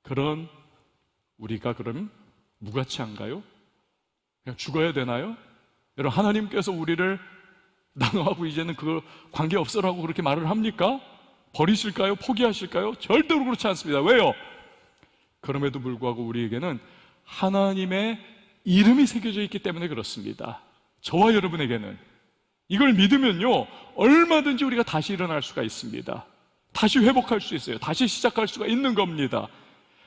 그런 우리가 그럼 무가치한가요? 그냥 죽어야 되나요? 여러분, 하나님께서 우리를 나노하고 이제는 그거 관계없어라고 그렇게 말을 합니까? 버리실까요? 포기하실까요? 절대로 그렇지 않습니다. 왜요? 그럼에도 불구하고 우리에게는 하나님의 이름이 새겨져 있기 때문에 그렇습니다. 저와 여러분에게는 이걸 믿으면요, 얼마든지 우리가 다시 일어날 수가 있습니다. 다시 회복할 수 있어요. 다시 시작할 수가 있는 겁니다.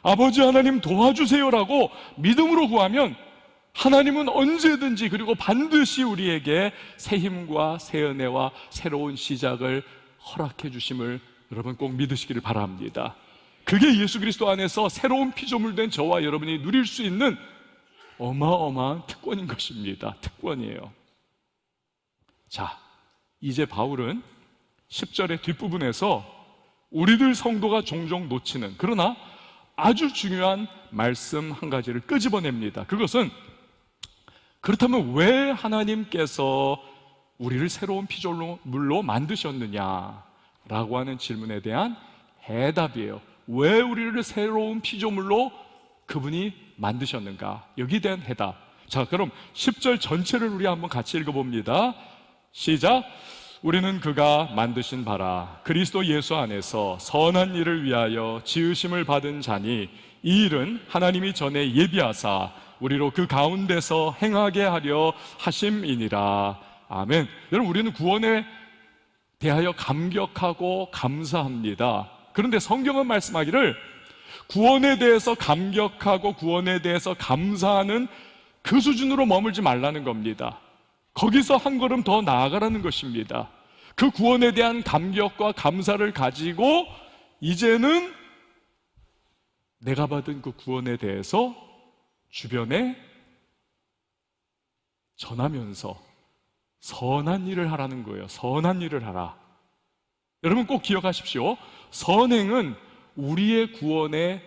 아버지 하나님 도와주세요라고 믿음으로 구하면 하나님은 언제든지 그리고 반드시 우리에게 새 힘과 새 은혜와 새로운 시작을 허락해 주심을 여러분 꼭 믿으시기를 바랍니다. 그게 예수 그리스도 안에서 새로운 피조물 된 저와 여러분이 누릴 수 있는 어마어마한 특권인 것입니다. 특권이에요. 자, 이제 바울은 10절의 뒷부분에서 우리들 성도가 종종 놓치는, 그러나 아주 중요한 말씀 한 가지를 끄집어냅니다. 그것은 그렇다면 왜 하나님께서 우리를 새로운 피조물로 만드셨느냐라고 하는 질문에 대한 해답이에요. 왜 우리를 새로운 피조물로 그분이 만드셨는가? 여기에 대한 해답. 자, 그럼 10절 전체를 우리 한번 같이 읽어봅니다. 시작. 우리는 그가 만드신 바라 그리스도 예수 안에서 선한 일을 위하여 지으심을 받은 자니 이 일은 하나님이 전에 예비하사 우리로 그 가운데서 행하게 하려 하심이니라. 아멘. 여러분, 우리는 구원에 대하여 감격하고 감사합니다. 그런데 성경은 말씀하기를 구원에 대해서 감격하고 구원에 대해서 감사하는 그 수준으로 머물지 말라는 겁니다. 거기서 한 걸음 더 나아가라는 것입니다. 그 구원에 대한 감격과 감사를 가지고 이제는 내가 받은 그 구원에 대해서 주변에 전하면서 선한 일을 하라는 거예요. 선한 일을 하라. 여러분 꼭 기억하십시오. 선행은 우리의 구원의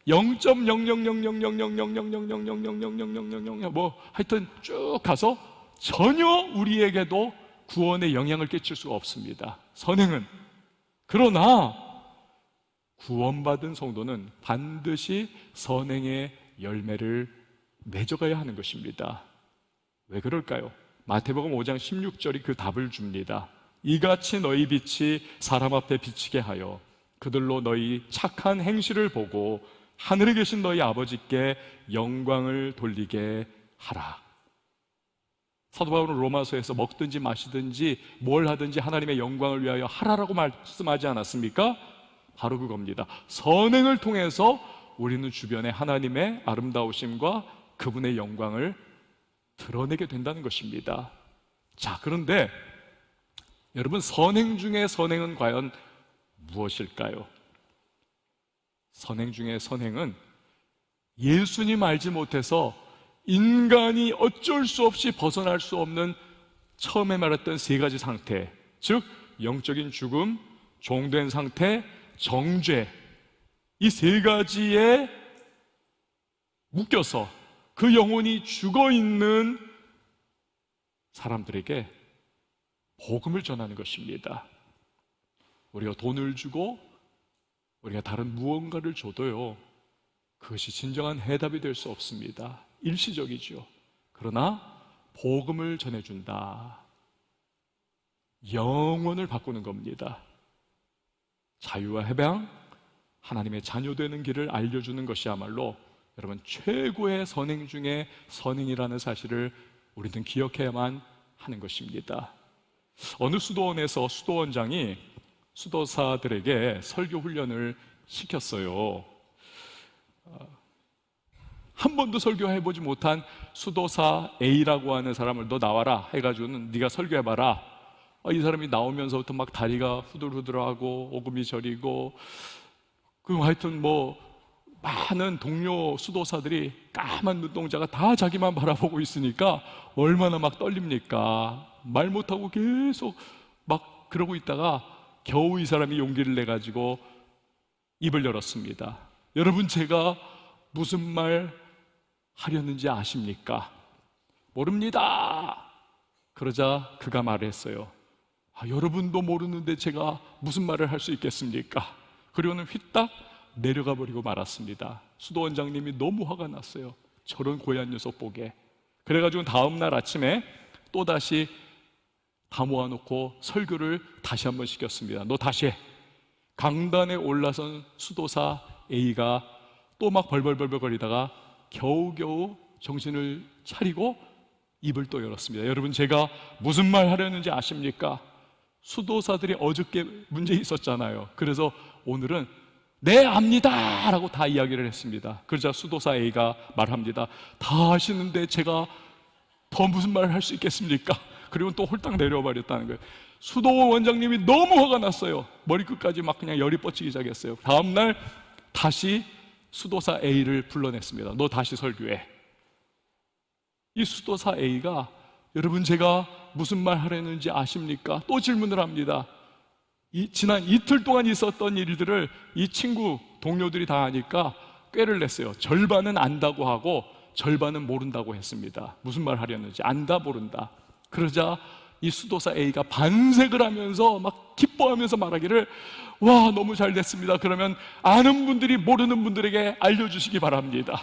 0.000000000000000000 뭐 하여튼 쭉 가서 전혀 우리에게도 구원에 영향을 끼칠 수가 없습니다. 선행은. 그러나 구원받은 성도는 반드시 선행의 열매를 맺어가야 하는 것입니다. 왜 그럴까요? 마태복음 5장 16절이 그 답을 줍니다. 이같이 너희 빛이 사람 앞에 비치게 하여 그들로 너희 착한 행실을 보고 하늘에 계신 너희 아버지께 영광을 돌리게 하라. 사도 바울은 로마서에서 먹든지 마시든지 뭘 하든지 하나님의 영광을 위하여 하라라고 말씀하지 않았습니까? 바로 그겁니다. 선행을 통해서 우리는 주변에 하나님의 아름다우심과 그분의 영광을 드러내게 된다는 것입니다. 자, 그런데 여러분, 선행 중에 선행은 과연 무엇일까요? 선행 중에 선행은 예수님 알지 못해서 인간이 어쩔 수 없이 벗어날 수 없는 처음에 말했던 세 가지 상태, 즉 영적인 죽음, 종된 상태, 정죄, 이 세 가지에 묶여서 그 영혼이 죽어있는 사람들에게 복음을 전하는 것입니다. 우리가 돈을 주고 우리가 다른 무언가를 줘도요, 그것이 진정한 해답이 될 수 없습니다. 일시적이죠. 그러나 복음을 전해준다. 영혼을 바꾸는 겁니다. 자유와 해방, 하나님의 자녀 되는 길을 알려주는 것이야말로 여러분 최고의 선행 중에 선행이라는 사실을 우리는 기억해야만 하는 것입니다. 어느 수도원에서 수도원장이 수도사들에게 설교 훈련을 시켰어요. 한 번도 설교해보지 못한 수도사 A라고 하는 사람을 너 나와라 해가지고는 네가 설교해봐라. 이 사람이 나오면서부터 막 다리가 후들후들하고 오금이 저리고, 그 하여튼 뭐 많은 동료 수도사들이 까만 눈동자가 다 자기만 바라보고 있으니까 얼마나 막 떨립니까? 말 못하고 계속 막 그러고 있다가 겨우 이 사람이 용기를 내가지고 입을 열었습니다. 여러분, 제가 무슨 말 하려는지 아십니까? 모릅니다. 그러자 그가 말했어요. 여러분도 모르는데 제가 무슨 말을 할 수 있겠습니까? 그리고는 휘딱 내려가 버리고 말았습니다. 수도원장님이 너무 화가 났어요. 저런 고얀 녀석 보게. 그래가지고 다음날 아침에 또다시 다 모아놓고 설교를 다시 한번 시켰습니다. 너 다시 해. 강단에 올라선 수도사 A가 또 막 벌벌벌벌 거리다가 겨우겨우 정신을 차리고 입을 또 열었습니다. 여러분, 제가 무슨 말 하려는지 아십니까? 수도사들이 어저께 문제 있었잖아요. 그래서 오늘은 네, 압니다 라고 다 이야기를 했습니다. 그러자 수도사 A가 말합니다. 다 아시는데 제가 더 무슨 말을 할 수 있겠습니까? 그리고 또 홀딱 내려와 버렸다는 거예요. 수도 원장님이 너무 화가 났어요. 머리끝까지 막 그냥 열이 뻗치기 시작했어요. 다음날 다시 수도사 A를 불러냈습니다. 너 다시 설교해. 이 수도사 A가, 여러분 제가 무슨 말 하려는지 아십니까? 또 질문을 합니다. 지난 이틀 동안 있었던 일들을 이 친구 동료들이 다 아니까 꾀를 냈어요. 절반은 안다고 하고 절반은 모른다고 했습니다. 무슨 말 하려는지 안다 모른다. 그러자 이 수도사 A가 반색을 하면서 막 기뻐하면서 말하기를, 와, 너무 잘 됐습니다. 그러면 아는 분들이 모르는 분들에게 알려주시기 바랍니다.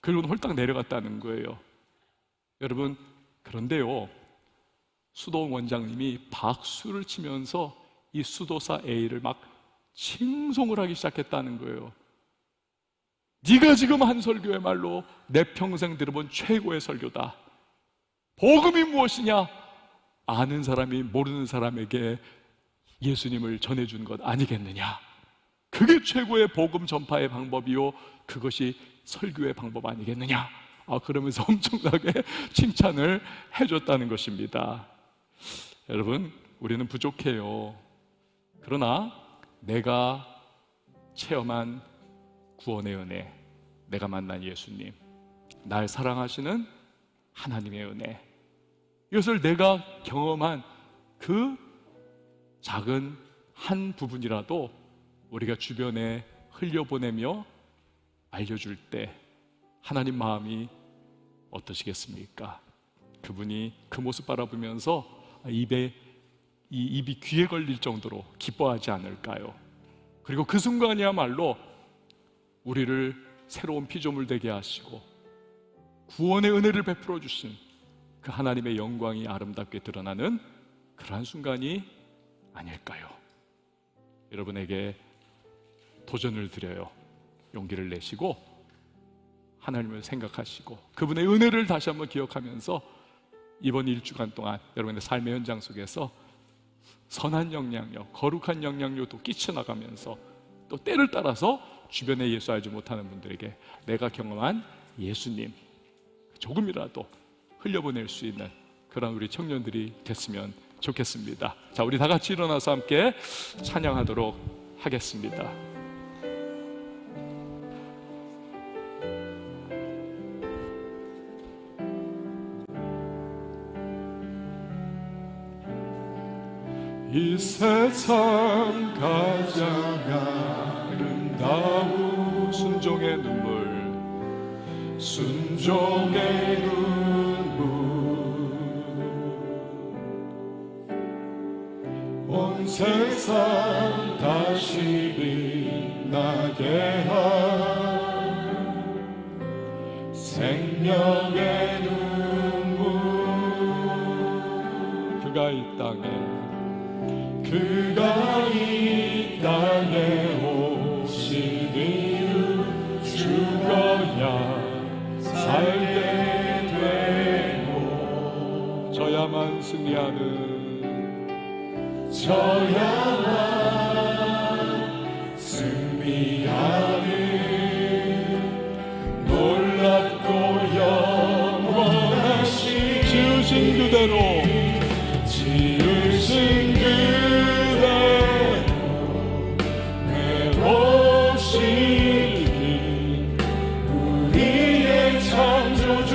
그리고 홀딱 내려갔다는 거예요. 여러분, 그런데요, 수도 원장님이 박수를 치면서 이 수도사 A를 막 칭송을 하기 시작했다는 거예요. 네가 지금 한 설교야말로 내 평생 들어본 최고의 설교다. 복음이 무엇이냐? 아는 사람이 모르는 사람에게 예수님을 전해준 것 아니겠느냐? 그게 최고의 복음 전파의 방법이요, 그것이 설교의 방법 아니겠느냐? 그러면서 엄청나게 칭찬을 해줬다는 것입니다. 여러분, 우리는 부족해요. 그러나 내가 체험한 구원의 은혜, 내가 만난 예수님, 날 사랑하시는 하나님의 은혜, 이것을 내가 경험한 그 작은 한 부분이라도 우리가 주변에 흘려보내며 알려줄 때 하나님 마음이 어떠시겠습니까? 그분이 그 모습 바라보면서 입이 귀에 걸릴 정도로 기뻐하지 않을까요? 그리고 그 순간이야말로 우리를 새로운 피조물 되게 하시고 구원의 은혜를 베풀어 주신 그 하나님의 영광이 아름답게 드러나는 그러한 순간이 아닐까요? 여러분에게 도전을 드려요. 용기를 내시고 하나님을 생각하시고 그분의 은혜를 다시 한번 기억하면서 이번 1주간 동안 여러분의 삶의 현장 속에서 선한 영향력, 거룩한 영향력도 끼쳐나가면서 또 때를 따라서 주변에 예수 알지 못하는 분들에게 내가 경험한 예수님 조금이라도 흘려보낼 수 있는 그런 우리 청년들이 됐으면 좋겠습니다. 자, 우리 다 같이 일어나서 함께 찬양하도록 하겠습니다. 이 세상 가장 아름다운 순종의 눈물, 순종의 눈물, 온 세상 다시 빛나게 한 생명의 눈물. 그가 이 땅에 오신 이유 죽어야 살게 되고 저야만 승리하는 놀랍고 영원하신 지으신 그대로 우리의 창조주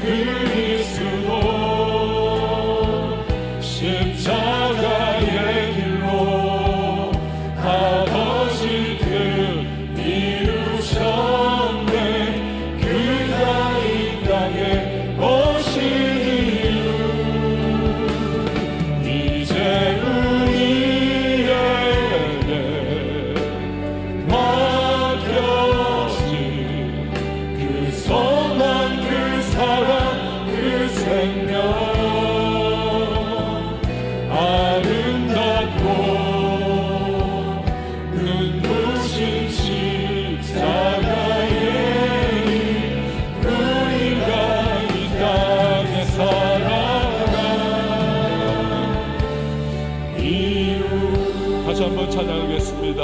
그리스도 십자가의 길로 아버지 뜻 이루셨네. 그가 이 땅에 오신 이유 이제 우리에게 맡겨진 그 소망 그 사랑 그 생명 아름답고 눈부신 십자가의 우리가 이 땅에 살아간 이유. 다시 한번 찬양하겠습니다.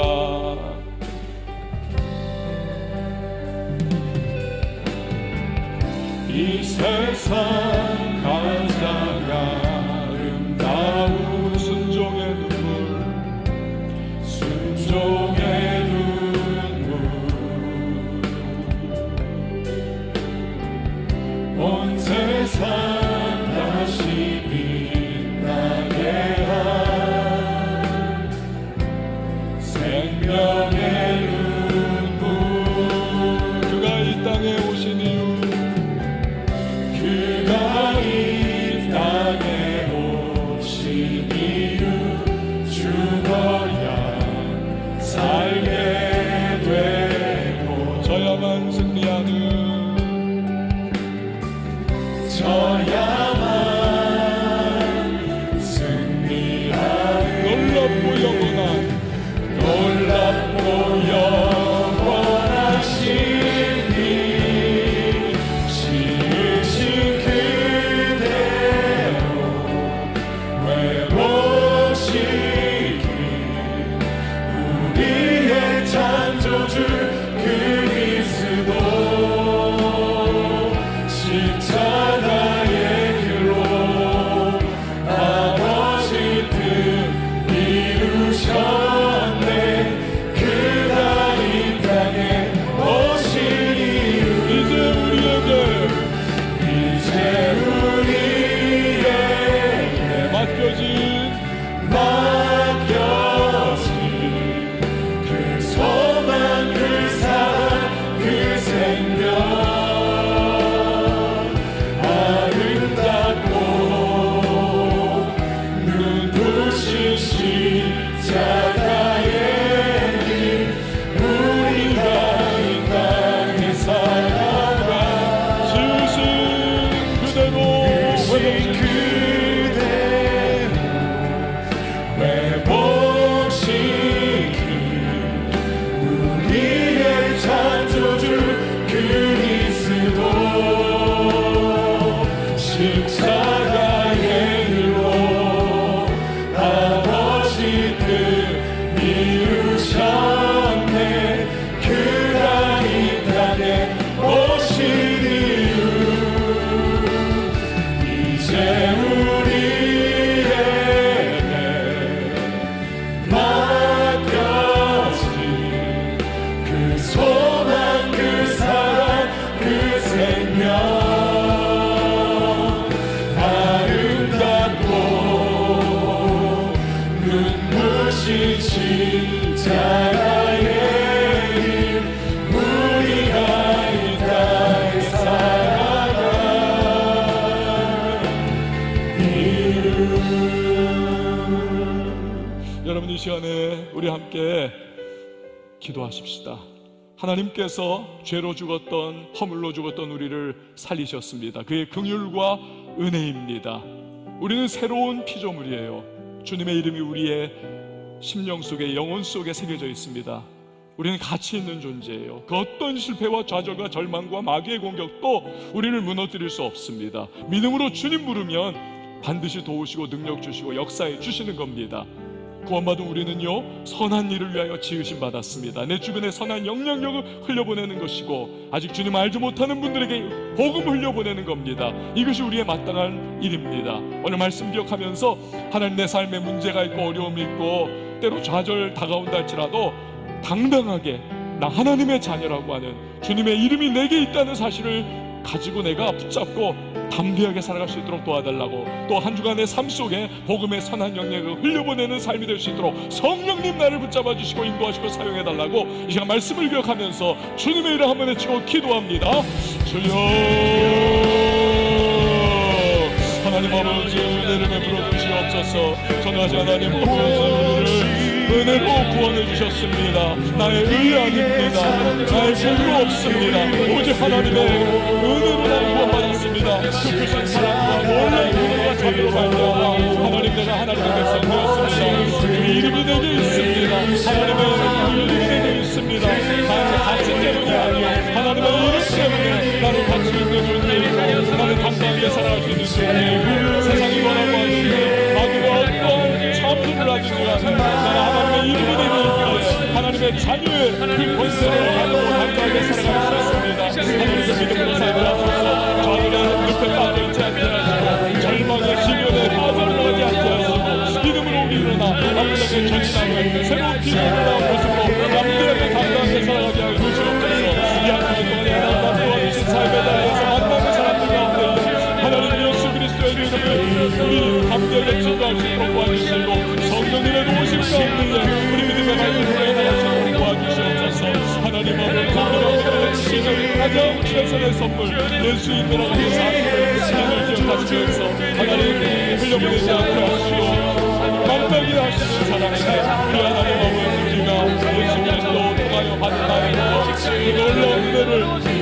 이 세상 가장 아름다운 순종의 눈물, 순종의 눈물, 온 세상 다시 빛나게 한 생명의 눈물. 그가 이 땅에 오신 이유 그가 살아내리 우리가 이 땅에 살아가 이루. 여러분, 이 시간에 우리 함께 기도하십시다. 하나님께서 죄로 죽었던, 허물로 죽었던 우리를 살리셨습니다. 그의 긍휼과 은혜입니다. 우리는 새로운 피조물이에요. 주님의 이름이 우리의 심령 속에, 영혼 속에 새겨져 있습니다. 우리는 가치 있는 존재예요. 그 어떤 실패와 좌절과 절망과 마귀의 공격도 우리를 무너뜨릴 수 없습니다. 믿음으로 주님 부르면 반드시 도우시고 능력 주시고 역사해 주시는 겁니다. 구원받은 우리는요, 선한 일을 위하여 지으심 받았습니다. 내 주변에 선한 영향력을 흘려보내는 것이고, 아직 주님 알지 못하는 분들에게 복음 흘려보내는 겁니다. 이것이 우리의 마땅한 일입니다. 오늘 말씀 기억하면서 하나님, 내 삶에 문제가 있고 어려움이 있고 때로 좌절 다가온다 할지라도 당당하게 나 하나님의 자녀라고 하는 주님의 이름이 내게 있다는 사실을 가지고 내가 붙잡고 담대하게 살아갈 수 있도록 도와달라고, 또 한 주간의 삶 속에 복음의 선한 영향을 흘려보내는 삶이 될 수 있도록 성령님 나를 붙잡아 주시고 인도하시고 사용해달라고 이 시간 말씀을 기억하면서 주님의 이름 한번 외치고 기도합니다. 주여, 하나님 아버지 은혜를 베풀어 주시옵소서. 전하지 하나님 아버지 은혜로 구원해 주셨습니다. 나의 의 아닙니다. 나의 힘으로 없습니다. 오직 하나님의 은혜로 난 구원받았습니다. 그 크신 사랑과 놀라운 은혜와 자비로 말미암아 하나님, 내가 하나님의 백성 되었습니다. 그 이름이 내게 있습니다. 하나님의 이름이 내게 있습니다. 나의 가치 때문이 아니요, 하나님의 이름 때문에 나는 가치 있는 존재이고 나는 감사하게 살아갈 수 있는 존재이고, 세상이 원하고 하는데 마귀가 어떤 참수를 하든지 나는 하나님의 이름이 되게 있기에 하나님의 자녀의 그 권세를 가지고 감사하게 살아갈 수 있습니다. 하나님의 믿음으로 살아가셔서 좌절의 늪에 빠져있지 않게 하시고 절망의 시련에 빠져들어가지 않게 하시고 믿음으로 우리 일어나 아버지의 전신하는 새로운 피조물과 모습으로 담대하게 감사하게 살아가게 하여 주시옵소서. 이 한 주간 동안에 하나님과 도와주신 삶에 대해서 만나는 사람들 가운데 하나님 예수 그리스도의 이름을 우리 담대하게 증거할 수 있도록 도와주시고 성령님의 도우심 가운데 우리 믿음의 발을 나가시도록 도와주시옵소서. 하나님 아버지 주시는 가장 최선의 선물 예수 이름으로 삶을 기억하시면서 하나님 흘려보내지 않게 하시고 깜빡이 하시는 사랑에 우리 하나님 아버지가 예수 그리스도 통하여 받은 나의 그 놀라운 은혜를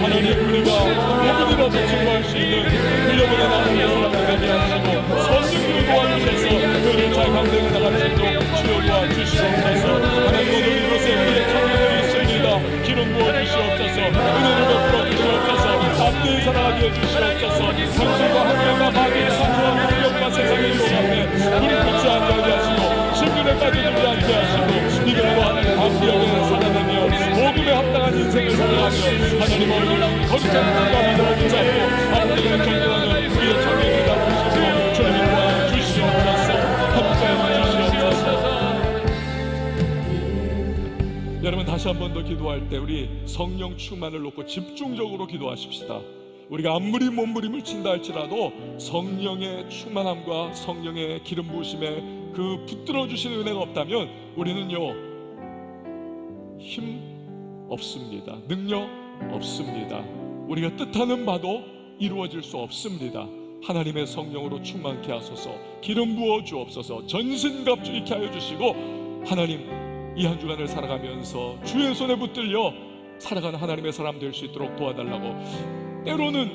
하나님 우리가 조금이라도 증거할 수 있는 흘려보내 나가는 사람들 되게 하시고 성령으로 도와주셔서 그를 잘 감당해 나갈 수 있도록 주여 도와주시옵소서. 하나님 오늘 이곳에 우리의 청년들이 있습니다. 기름 부어주시옵소서. 은혜를 베풀어 주시옵소서. 담대히 살아가게 해주시옵소서. 당신과 하나님과 마귀의 상처와 공격과 세상의 유혹 앞에 불을 붙지 않게 하시고 신분에 빠져들지 않게 하시고 믿음으로 하나님 담대하게 살아내며 복음에 합당한 인생을 살아가며 하나님 오늘 거룩한 꿈과 믿음을 붙잡고 하나님의 경건하는 우리의 청년을 잡으시고 주님을 도와주시옵소서. 함께해 주시옵소서. 여러분, 다시 한 번 더 기도할 때 우리 성령 충만을 놓고 집중적으로 기도하십시다. 우리가 아무리 몸부림을 친다 할지라도 성령의 충만함과 성령의 기름 부으심에 그 붙들어 주시는 은혜가 없다면 우리는요, 힘 없습니다. 능력 없습니다. 우리가 뜻하는 바도 이루어질 수 없습니다. 하나님의 성령으로 충만케 하소서. 기름 부어 주옵소서. 전신갑주 있게 하여 주시고 하나님, 이 한 주간을 살아가면서 주의 손에 붙들려 살아가는 하나님의 사람 될 수 있도록 도와달라고. 때로는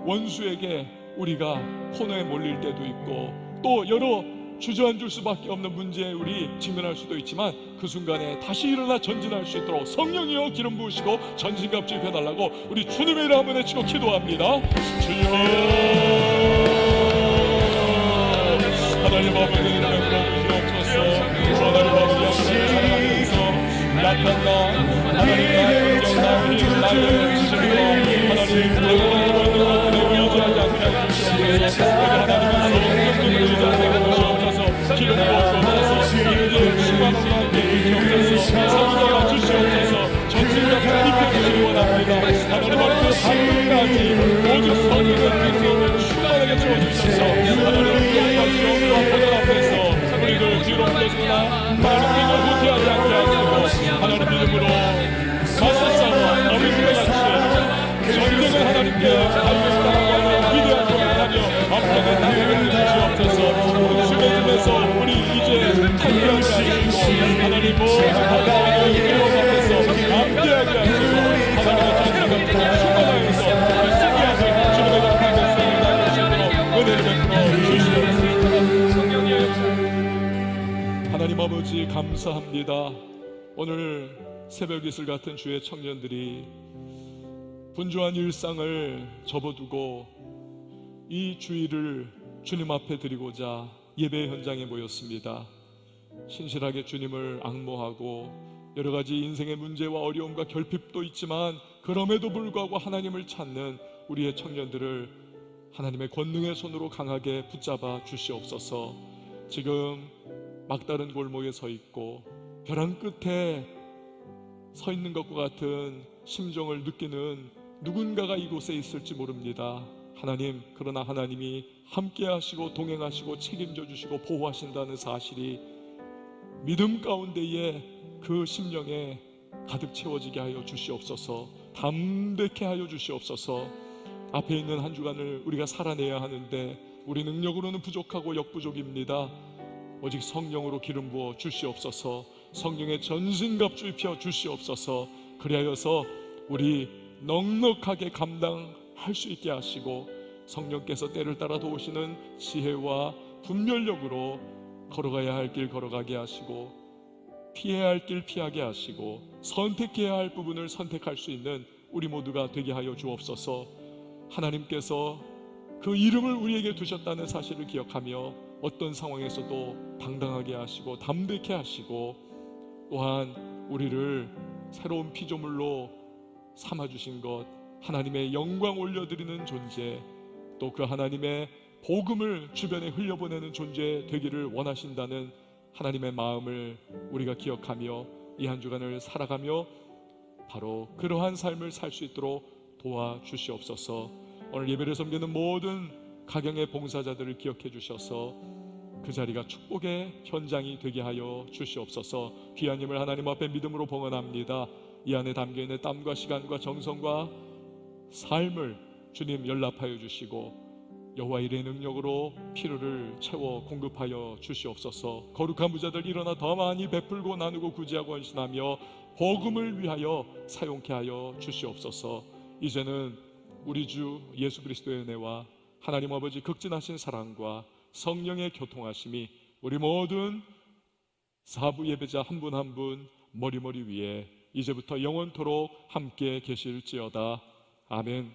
원수에게 우리가 코너에 몰릴 때도 있고 또 여러 주저앉을 수밖에 없는 문제에 우리 직면할 수도 있지만 그 순간에 다시 일어나 전진할 수 있도록 성령이여 기름 부으시고 전신갑주 입혀달라고 우리 주님의 이름 한번 외치고 기도합니다. 주여, 하나님 아버지 이름에 불러주시옵소서. 하나님 아버지 영광을 살아가면서 약한 나 하나님 나의 긍정 나의 힘 나의 지식과 하나님 내가 가지고 있는 것들에 의지하지 않게 하시옵소서. 내가 하나님의 성령님을 의지하게 하시옵소서. 기름 부어주옵소서. 이제 충만함과 함께 주시옵소서. 성령과 주시옵소서. 전신과 입혀주시기 원합니다. 하나님 아버지 하늘까지 오직 성령의 빛으로 충만하게 채워주셔서 하나님 영광과 시험과 고난 앞에서 우리들 뒤로 물러서나 하나님 믿음을 후퇴하지 않게 하시고 주옵소서. 주님에서 우리 이제 탈피하게 하시고 하나님 모든 바다의 기름 앞에서 담대하게 하시고 하나님의 전쟁을 충만하여서 승리하는 주님의 거룩한 백성을 나누시도록 은혜를 베풀어 주시옵소서. 하나님 아버지 감사합니다. 오늘 새벽 이슬 같은 주의 청년들이 분주한 일상을 접어두고 이 주일을 주님 앞에 드리고자 예배 현장에 모였습니다. 신실하게 주님을 앙모하고 여러 가지 인생의 문제와 어려움과 결핍도 있지만 그럼에도 불구하고 하나님을 찾는 우리의 청년들을 하나님의 권능의 손으로 강하게 붙잡아 주시옵소서. 지금 막다른 골목에 서 있고 벼랑 끝에 서 있는 것과 같은 심정을 느끼는 누군가가 이곳에 있을지 모릅니다. 하나님, 그러나 하나님이 함께 하시고 동행하시고 책임져 주시고 보호하신다는 사실이 믿음 가운데에 그 심령에 가득 채워지게 하여 주시옵소서. 담대케 하여 주시옵소서. 앞에 있는 한 주간을 우리가 살아내야 하는데 우리 능력으로는 부족하고 역부족입니다. 오직 성령으로 기름 부어 주시옵소서. 성령의 전신갑주 입혀 주시옵소서. 그리하여서 우리 넉넉하게 감당할 수 있게 하시고 성령께서 때를 따라 도우시는 지혜와 분별력으로 걸어가야 할 길 걸어가게 하시고 피해야 할 길 피하게 하시고 선택해야 할 부분을 선택할 수 있는 우리 모두가 되게 하여 주옵소서. 하나님께서 그 이름을 우리에게 두셨다는 사실을 기억하며 어떤 상황에서도 당당하게 하시고 담대케 하시고 또한 우리를 새로운 피조물로 삼아주신 것, 하나님의 영광 올려드리는 존재, 또 그 하나님의 복음을 주변에 흘려보내는 존재 되기를 원하신다는 하나님의 마음을 우리가 기억하며 이 한 주간을 살아가며 바로 그러한 삶을 살 수 있도록 도와주시옵소서. 오늘 예배를 섬기는 모든 가경의 봉사자들을 기억해 주셔서 그 자리가 축복의 현장이 되게 하여 주시옵소서. 귀한 힘을 하나님 앞에 믿음으로 봉헌합니다. 이 안에 담겨있는 땀과 시간과 정성과 삶을 주님 연락하여 주시고 여호와 일의 능력으로 필요를 채워 공급하여 주시옵소서. 거룩한 부자들 일어나 더 많이 베풀고 나누고 구제하고 헌신하며 복음을 위하여 사용케 하여 주시옵소서. 이제는 우리 주 예수 그리스도의 은혜와 하나님 아버지 극진하신 사랑과 성령의 교통하심이 우리 모든 사부 예배자 한 분 한 분 머리머리 위에 이제부터 영원토록 함께 계실지어다. 아멘.